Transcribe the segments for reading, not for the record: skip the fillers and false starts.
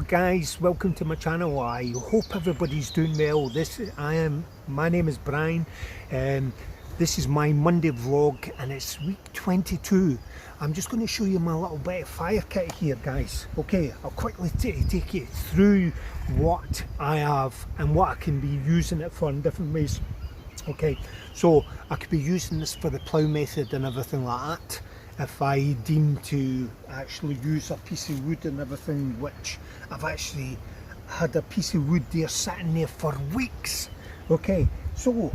guys, welcome to my channel. I hope everybody's doing well. My name is Brian, and this is my Monday vlog, and it's week 22. I'm just going to show you my little bit of fire kit here, guys. Okay, I'll quickly take you through what I have and what I can be using it for in different ways. Okay, so I could be using this for the plough method and everything like that, if I deem to actually use a piece of wood and everything, which I've actually had a piece of wood there sitting there for weeks. Okay, so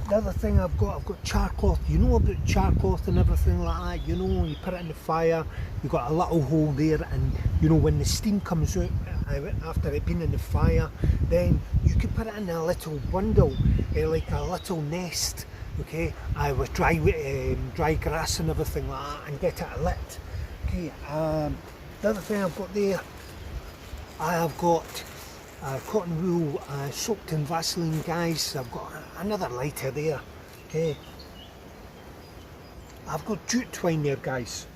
the other thing I've got char cloth. You know about char cloth and everything like that, you know, you put it in the fire, you've got a little hole there, and you know, when the steam comes out after it being in the fire, then you can put it in a little bundle, like a little nest. Okay, with dry grass and everything like that, and get it lit. Okay, the other thing I've got there, I have got cotton wool soaked in Vaseline, guys. I've got another lighter there. Okay, I've got jute twine there, guys.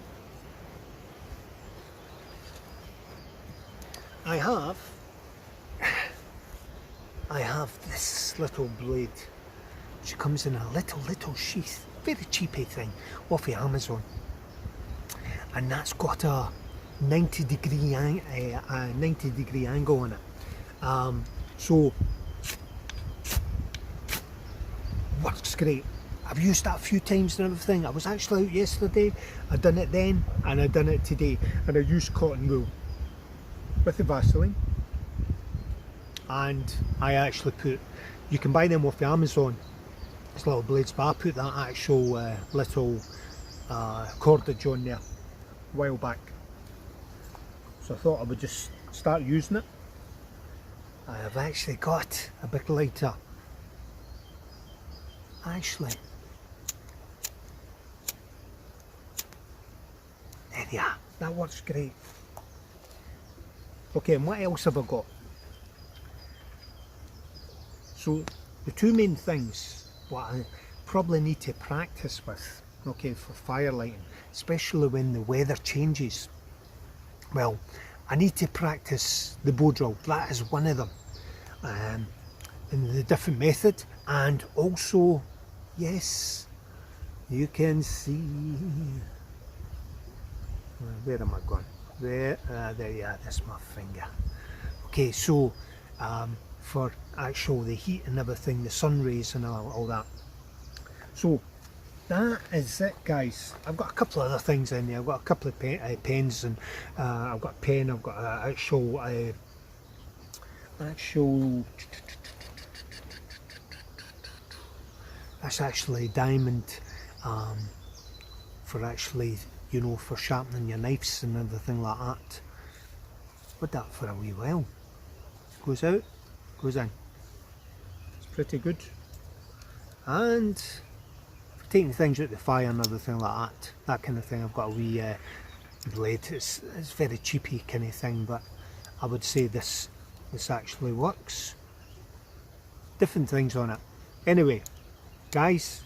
I have this little blade. She comes in a little sheath, very cheapy thing off of Amazon, and that's got a 90 degree angle on it. So works great. I've used that a few times and everything. I was actually out yesterday, I done it then and I done it today, and I used cotton wool with the Vaseline, and I actually you can buy them off the Amazon, it's little blades, but I put that actual little cordage on there a while back, so I thought I would just start using it. I have actually got a big lighter, actually. There you are, that works great. Okay, and what else have I got? So the two main things what I probably need to practice with, okay, for fire lighting, especially when the weather changes, well, I need to practice the bow drill. That is one of them, and the different method, and also, yes, you can see, where am I going? There you are, that's my finger. Okay, so for actual the heat and everything, the sun rays and all that. So that is it, guys. I've got a couple of other things in there. I've got a couple of pens, and I've got a pen, I've got an actual that's actually diamond, for actually, you know, for sharpening your knives and everything like that. Put that for a wee while. Goes out, goes in. It's pretty good. And for taking things out the fire and everything like that kind of thing, I've got a wee blade. It's very cheapy kind of thing, but I would say this actually works. Different things on it. Anyway, guys,